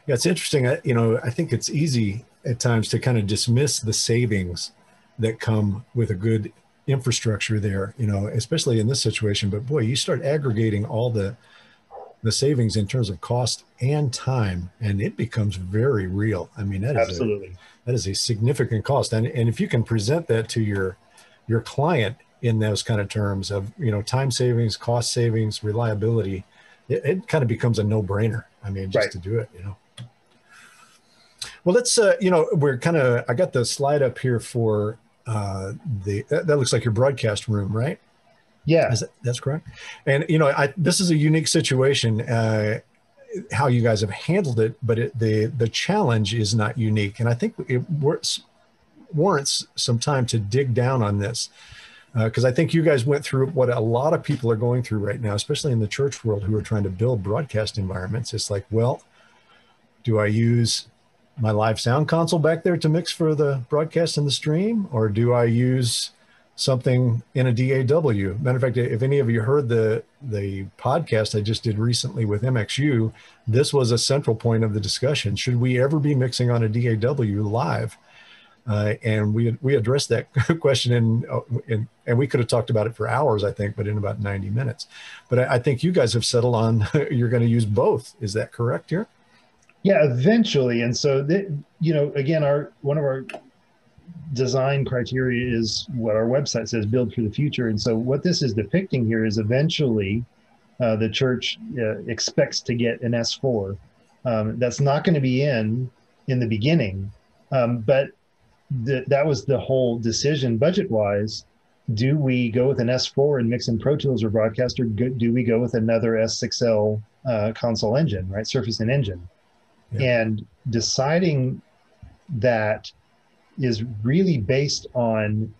Yeah, it's interesting. I think it's easy at times to kind of dismiss the savings that come with a good infrastructure there, especially in this situation. But boy, you start aggregating all the savings in terms of cost and time, and it becomes very real. I mean, that is a significant cost. And if you can present that to your client in those kind of terms of, time savings, cost savings, reliability, it kind of becomes a no-brainer. I mean, just to do it, Well, let's, I got the slide up here for that looks like your broadcast room, right? Yeah. That's correct. And, this is a unique situation. how you guys have handled it, but the challenge is not unique. And I think it warrants some time to dig down on this, because I think you guys went through what a lot of people are going through right now, especially in the church world, who are trying to build broadcast environments. It's like, well, do I use my live sound console back there to mix for the broadcast and the stream, or do I use something in a DAW? Matter of fact, if any of you heard the podcast I just did recently with MXU, this was a central point of the discussion. Should we ever be mixing on a DAW live? And we addressed that question, and we could have talked about it for hours, I think, but in about 90 minutes. But I think you guys have settled on you're going to use both. Is that correct here? Yeah, eventually. And so, again, one of our design criteria is what our website says, build for the future. And so what this is depicting here is eventually the church expects to get an S4. That's not going to be in the beginning, but that was the whole decision budget-wise. Do we go with an S4 and mix in Pro Tools or Broadcast, or do we go with another S6L console engine, right? Surface and engine. Yeah. And deciding that is really based on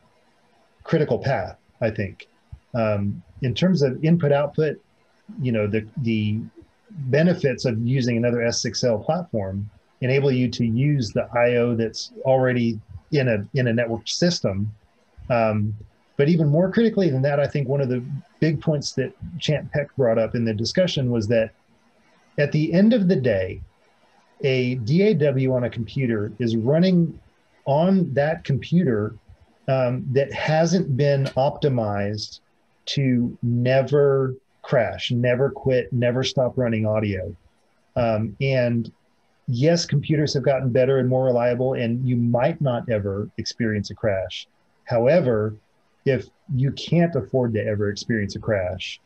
critical path, I think. In terms of input output, the benefits of using another S6L platform enable you to use the IO that's already in a networked system. But even more critically than that, I think one of the big points that Champ Peck brought up in the discussion was that at the end of the day, a DAW on a computer is running on that computer that hasn't been optimized to never crash, never quit, never stop running audio. And yes, computers have gotten better and more reliable, and you might not ever experience a crash. However, if you can't afford to ever experience a crash,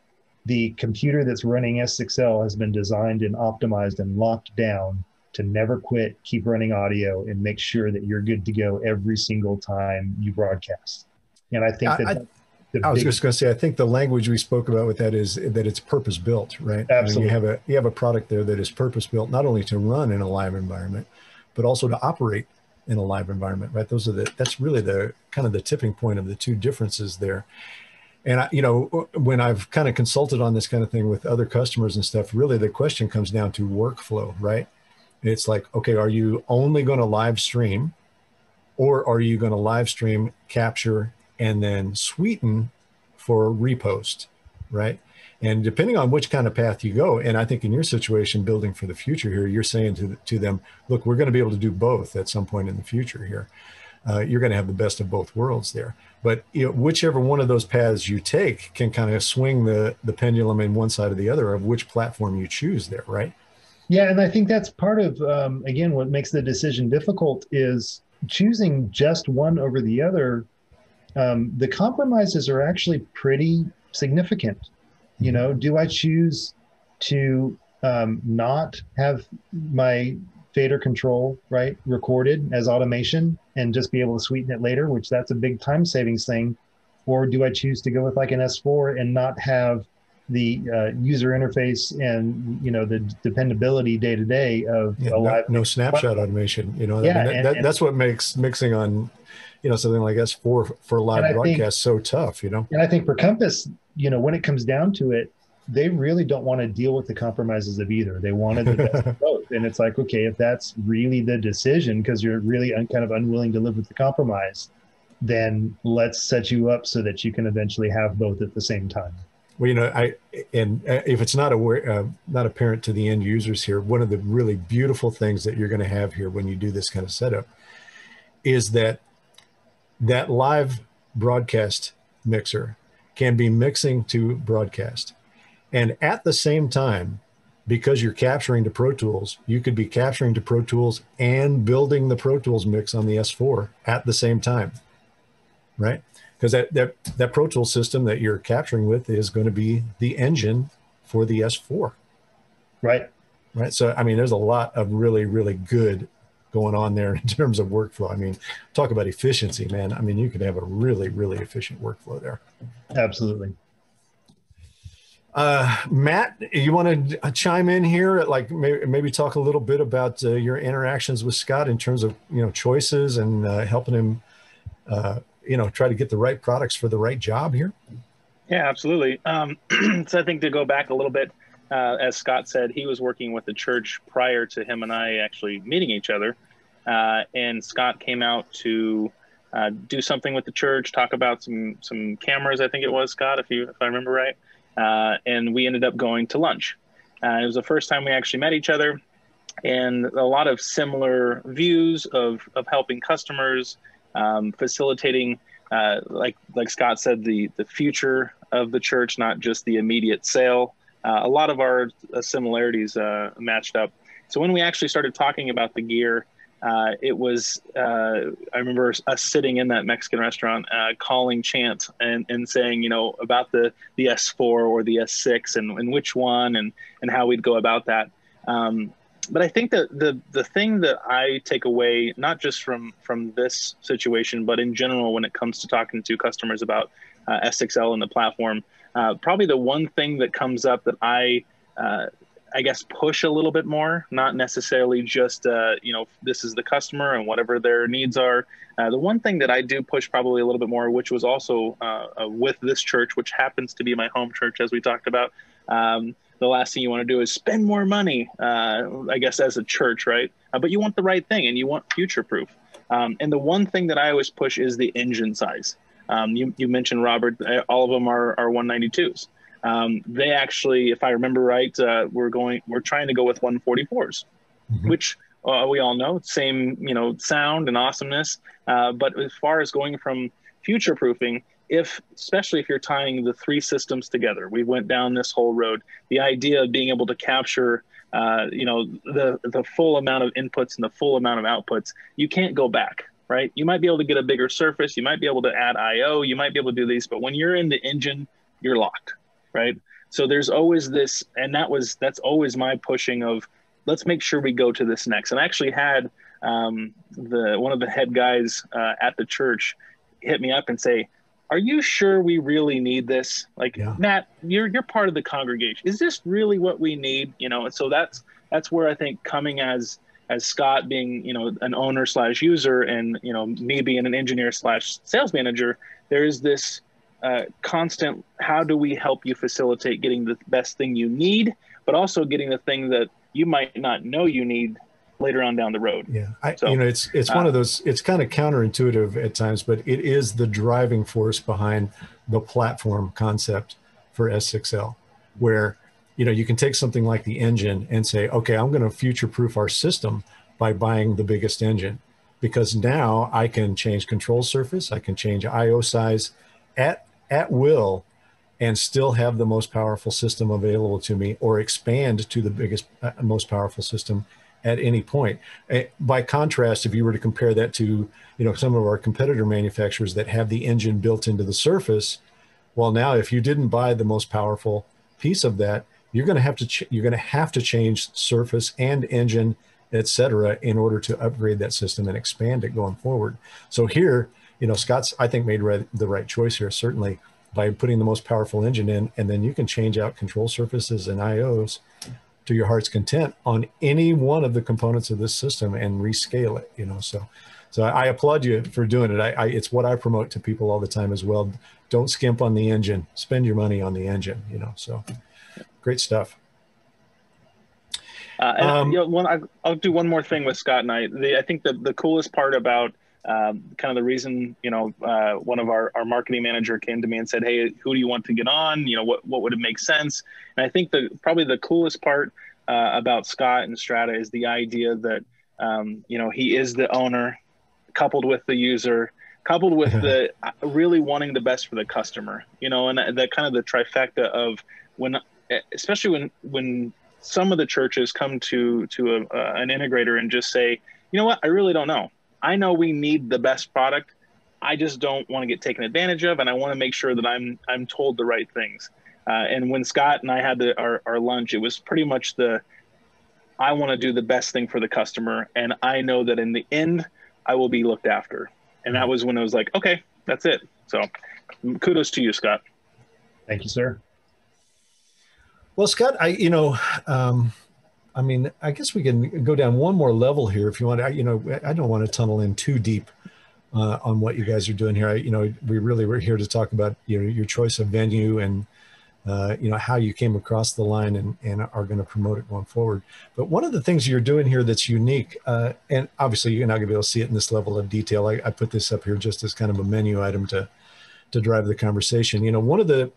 the computer that's running S6L has been designed and optimized and locked down to never quit, keep running audio, and make sure that you're good to go every single time you broadcast. And I think I was just going to say, I think the language we spoke about with that is that it's purpose built, right? Absolutely. I mean, you have a product there that is purpose built, not only to run in a live environment, but also to operate in a live environment, right? That's really the kind of the tipping point of the two differences there. And when I've kind of consulted on this kind of thing with other customers and stuff, really the question comes down to workflow, right? It's like, okay, are you only going to live stream, or are you going to live stream, capture, and then sweeten for repost, right? And depending on which kind of path you go, and I think in your situation, building for the future here, you're saying to them, look, we're going to be able to do both at some point in the future here. You're going to have the best of both worlds there. But whichever one of those paths you take can kind of swing the pendulum in one side or the other of which platform you choose there, right? Yeah, and I think that's part of, again, what makes the decision difficult is choosing just one over the other. The compromises are actually pretty significant. Do I choose to not have my fader control, right, recorded as automation and just be able to sweeten it later, which that's a big time savings thing? Or do I choose to go with like an S4 and not have the user interface and the dependability day to day of a live no snapshot automation? That's what makes mixing on something like S4 for live broadcast so tough. And I think for Compass, when it comes down to it, they really don't want to deal with the compromises of either. They wanted the best of both, and it's like, okay, if that's really the decision because you're really kind of unwilling to live with the compromise, then let's set you up so that you can eventually have both at the same time. Well, if it's not apparent to the end users here, one of the really beautiful things that you're going to have here when you do this kind of setup is that live broadcast mixer can be mixing to broadcast. And at the same time, because you're capturing to Pro Tools, you could be capturing to Pro Tools and building the Pro Tools mix on the S4 at the same time, right? Because that Pro Tools system that you're capturing with is going to be the engine for the S4. Right. Right. So, I mean, there's a lot of really, really good going on there in terms of workflow. I mean, talk about efficiency, man. I mean, you could have a really, really efficient workflow there. Absolutely. Matt, you want to chime in here? Like maybe talk a little bit about your interactions with Scott in terms of, choices and helping him, try to get the right products for the right job here? Yeah, absolutely. So I think to go back a little bit, as Scott said, he was working with the church prior to him and I actually meeting each other. And Scott came out to do something with the church, talk about some cameras, I think it was, Scott, if I remember right. And we ended up going to lunch. It was the first time we actually met each other, and a lot of similar views of helping customers, facilitating, like Scott said, the future of the church, not just the immediate sale. A lot of our similarities matched up. So when we actually started talking about the gear, it was, I remember us sitting in that Mexican restaurant, calling Chant and saying, about the S4 or the S6 and which one and how we'd go about that. But I think that the thing that I take away, not just from this situation, but in general, when it comes to talking to customers about S6L and the platform, probably the one thing that comes up that I guess push a little bit more, not necessarily just, this is the customer and whatever their needs are. The one thing that I do push probably a little bit more, which was also with this church, which happens to be my home church, as we talked about, the last thing you want to do is spend more money, I guess, as a church, right? But you want the right thing and you want future proof. And the one thing that I always push is the engine size. You mentioned, Robert, all of them are 192s. They actually, if I remember right, we're trying to go with 144s, which we all know, same, sound and awesomeness. But as far as going from future proofing, especially if you're tying the three systems together, we went down this whole road, the idea of being able to capture, the full amount of inputs and the full amount of outputs, you can't go back, right? You might be able to get a bigger surface. You might be able to add IO. You might be able to do these, but when you're in the engine, you're locked. Right. So there's always this, and that's always my pushing of, let's make sure we go to this next. And I actually had one of the head guys at the church hit me up and say, are you sure we really need this? Like, yeah. Matt, you're part of the congregation. Is this really what we need? And so that's where I think coming as Scott being, an owner / user and, me being an engineer / sales manager, there's this constant, how do we help you facilitate getting the best thing you need, but also getting the thing that you might not know you need later on down the road. Yeah. It's one of those, it's kind of counterintuitive at times, but it is the driving force behind the platform concept for S6L, where, you can take something like the engine and say, okay, I'm going to future-proof our system by buying the biggest engine, because now I can change control surface, I can change IO size at will and still have the most powerful system available to me, or expand to the biggest, most powerful system at any point. By contrast, if you were to compare that to, some of our competitor manufacturers that have the engine built into the surface, well, now if you didn't buy the most powerful piece of that, you're going to have to change surface and engine, et cetera, in order to upgrade that system and expand it going forward. So here, Scott's, I think, made the right choice here, certainly, by putting the most powerful engine in, and then you can change out control surfaces and IOs to your heart's content on any one of the components of this system and rescale it, So I applaud you for doing it. It's what I promote to people all the time as well. Don't skimp on the engine, spend your money on the engine, so great stuff. I'll do one more thing with Scott and I think the coolest part about kind of the reason, one of our marketing manager came to me and said, hey, who do you want to get on? What would it make sense? And I think probably the coolest part about Scott and Strata is the idea that, he is the owner, coupled with the user, coupled with the really wanting the best for the customer, and that kind of the trifecta of especially when some of the churches come to an integrator and just say, you know what, I really don't know. I know we need the best product. I just don't want to get taken advantage of, and I want to make sure that I'm told the right things. And when Scott and I had our lunch, it was pretty much I want to do the best thing for the customer, and I know that in the end, I will be looked after. And that was when I was like, okay, that's it. So kudos to you, Scott. Thank you, sir. Well, Scott, I mean, I guess we can go down one more level here if you want. I don't want to tunnel in too deep on what you guys are doing here. We really were here to talk about your choice of venue and how you came across the line and are going to promote it going forward. But one of the things you're doing here that's unique, and obviously you're not going to be able to see it in this level of detail. I put this up here just as kind of a menu item to drive the conversation. One of the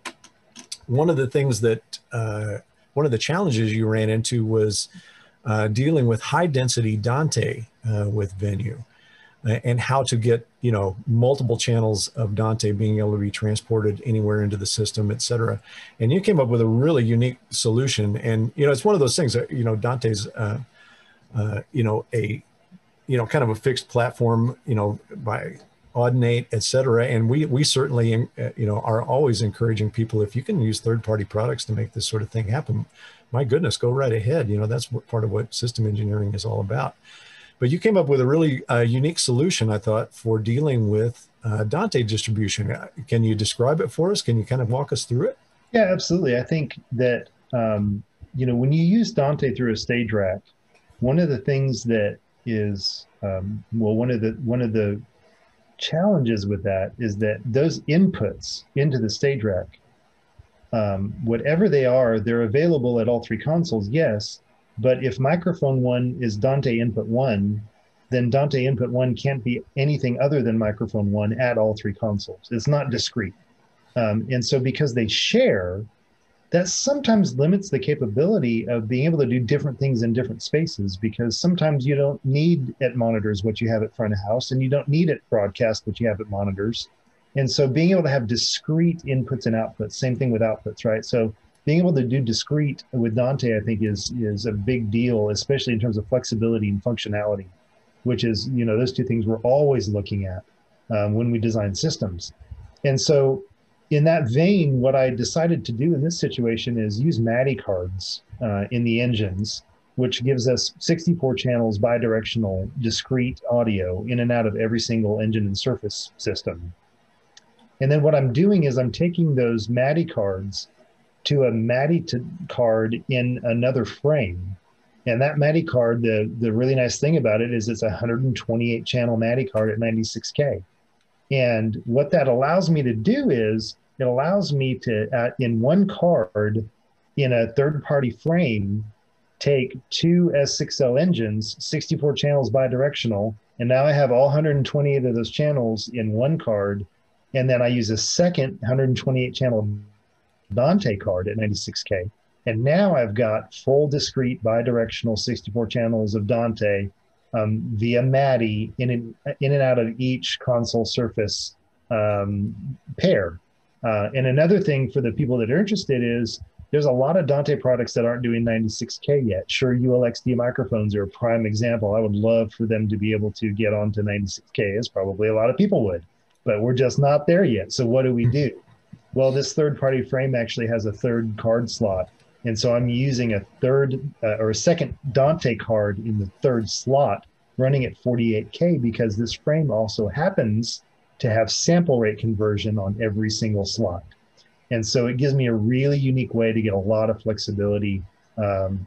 things that one of the challenges you ran into was dealing with high density Dante with Venue and how to get, multiple channels of Dante being able to be transported anywhere into the system, et cetera. And you came up with a really unique solution. And, it's one of those things that, Dante's, a, kind of a fixed platform, by Audinate, et cetera. And we certainly, are always encouraging people, if you can use third-party products to make this sort of thing happen, my goodness, go right ahead. That's part of what system engineering is all about. But you came up with a really unique solution, I thought, for dealing with Dante distribution. Can you describe it for us? Can you kind of walk us through it? Yeah, absolutely. I think that, when you use Dante through a stage rack, one of the things that is, one of the challenges with that is that those inputs into the stage rack, whatever they are, they're available at all three consoles, yes. But if microphone 1 is Dante input 1, then Dante input 1 can't be anything other than microphone 1 at all three consoles. It's not discrete. And so because they share, that sometimes limits the capability of being able to do different things in different spaces, because sometimes you don't need at monitors what you have at front of house, and you don't need at broadcast what you have at monitors. And so being able to have discrete inputs and outputs, same thing with outputs, right? So being able to do discrete with Dante, I think, is a big deal, especially in terms of flexibility and functionality, which is, those two things we're always looking at when we design systems. And so in that vein, what I decided to do in this situation is use MADI cards in the engines, which gives us 64 channels bidirectional discrete audio in and out of every single engine and surface system. And then what I'm doing is I'm taking those MADI cards to a MADI card in another frame. And that MADI card, the really nice thing about it is it's a 128 channel MADI card at 96K. And what that allows me to do is it allows me to, in one card, in a third-party frame, take two S6L engines, 64 channels bidirectional, and now I have all 128 of those channels in one card. And then I use a second 128 channel Dante card at 96K. And now I've got full discrete bidirectional 64 channels of Dante via MADI in and out of each console surface pair. And another thing for the people that are interested is there's a lot of Dante products that aren't doing 96K yet. Sure, ULXD microphones are a prime example. I would love for them to be able to get onto 96K, as probably a lot of people would, but we're just not there yet. So what do? Well, this third-party frame actually has a third card slot. And so I'm using a third or a second Dante card in the third slot running at 48K because this frame also happens to have sample rate conversion on every single slot. And so it gives me a really unique way to get a lot of flexibility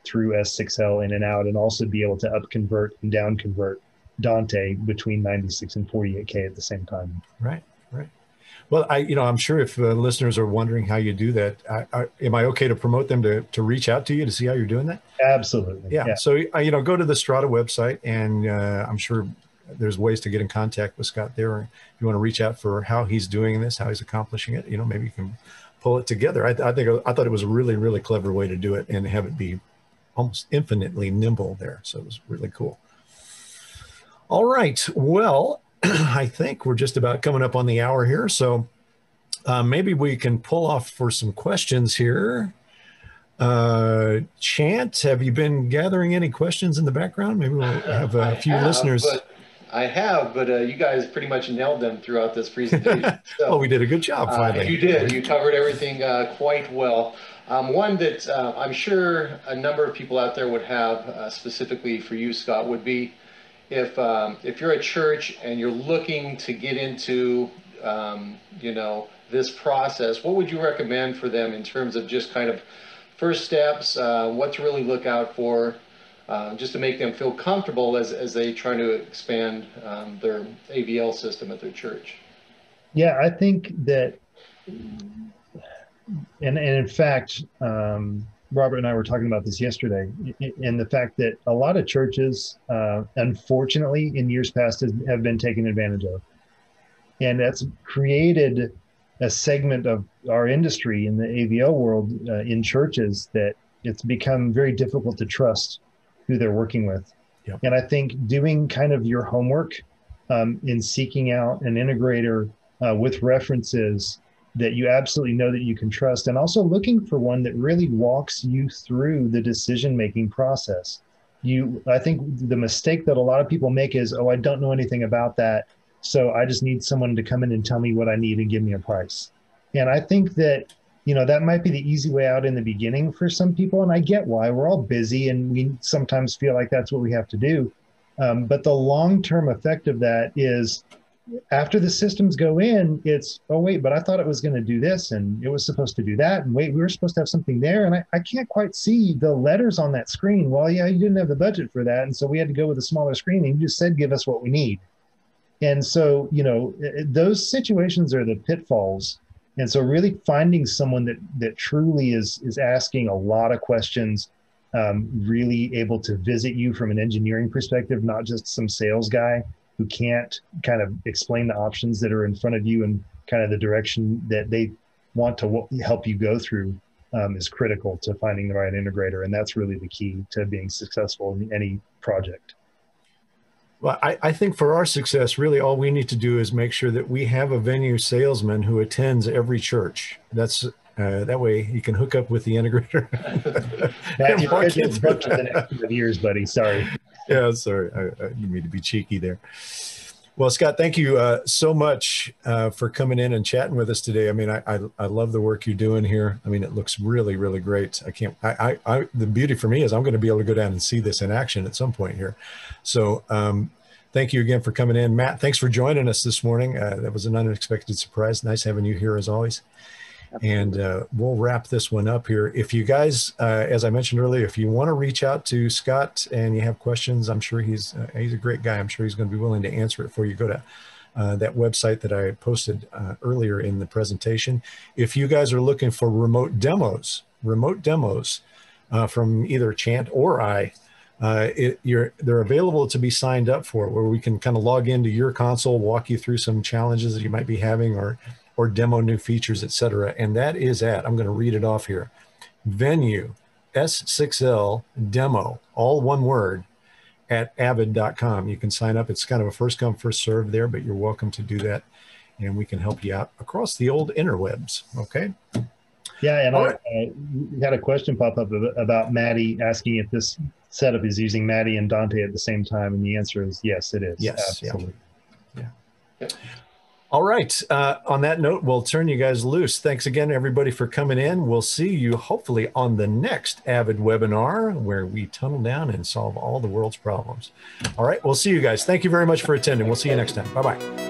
through S6L in and out, and also be able to up convert and down convert Dante between 96 and 48K at the same time. Right. Well, I'm sure if listeners are wondering how you do that, am I okay to promote them to reach out to you to see how you're doing that? Absolutely. Yeah. So, go to the Strata website, and I'm sure there's ways to get in contact with Scott there. If you want to reach out for how he's doing this, how he's accomplishing it, maybe you can pull it together. I thought it was a really, really clever way to do it and have it be almost infinitely nimble there. So it was really cool. All right. Well, I think we're just about coming up on the hour here. So maybe we can pull off for some questions here. Chant, have you been gathering any questions in the background? Maybe we'll have a few listeners. I have, but you guys pretty much nailed them throughout this presentation. So, well, we did a good job finally. You did. You covered everything quite well. One that I'm sure a number of people out there would have specifically for you, Scott, would be if you're a church and you're looking to get into, this process, what would you recommend for them in terms of just kind of first steps, what to really look out for, just to make them feel comfortable as they try to expand their AVL system at their church? Yeah, I think that, and in fact, Robert and I were talking about this yesterday, in the fact that a lot of churches, unfortunately, in years past have been taken advantage of. And that's created a segment of our industry in the AVL world in churches that it's become very difficult to trust who they're working with. Yep. And I think doing kind of your homework in seeking out an integrator with references that you absolutely know that you can trust, and also looking for one that really walks you through the decision-making process. I think the mistake that a lot of people make is, oh, I don't know anything about that, so I just need someone to come in and tell me what I need and give me a price. And I think that, that might be the easy way out in the beginning for some people. And I get why. We're all busy and we sometimes feel like that's what we have to do. But the long-term effect of that is after the systems go in, it's, oh, wait, but I thought it was going to do this and it was supposed to do that. And wait, we were supposed to have something there. And I can't quite see the letters on that screen. Well, yeah, you didn't have the budget for that. And so we had to go with a smaller screen, and you just said, give us what we need. And so, those situations are the pitfalls. And so really finding someone that truly is asking a lot of questions, really able to visit you from an engineering perspective, not just some sales guy who can't kind of explain the options that are in front of you and kind of the direction that they want to help you go through, is critical to finding the right integrator. And that's really the key to being successful in any project. Well, I think for our success, really all we need to do is make sure that we have a venue salesman who attends every church. That's that way you can hook up with the integrator. That's booked for the next few years, buddy. Sorry. Yeah, sorry. I didn't mean to be cheeky there. Well, Scott, thank you so much for coming in and chatting with us today. I mean, I love the work you're doing here. I mean, it looks really, really great. The beauty for me is I'm going to be able to go down and see this in action at some point here. So thank you again for coming in. Matt, thanks for joining us this morning. That was an unexpected surprise. Nice having you here as always. And we'll wrap this one up here. If you guys, as I mentioned earlier, if you want to reach out to Scott and you have questions, I'm sure he's a great guy. I'm sure he's going to be willing to answer it for you. Go to that website that I posted earlier in the presentation. If you guys are looking for remote demos from either Chant or I, they're available to be signed up for, where we can kind of log into your console, walk you through some challenges that you might be having, or demo new features, etc. And that is I'm going to read it off here, VENUE, S6L demo, all one word, at avid.com. You can sign up. It's kind of a first come, first serve there, but you're welcome to do that. And we can help you out across the old interwebs. Okay. Yeah. And I had a question pop up about Maddie, asking if this setup is using Maddie and Dante at the same time. And the answer is yes, it is. Yes. Absolutely. Yeah. All right. On that note, we'll turn you guys loose. Thanks again, everybody, for coming in. We'll see you hopefully on the next Avid webinar, where we tunnel down and solve all the world's problems. All right. We'll see you guys. Thank you very much for attending. We'll see you next time. Bye-bye.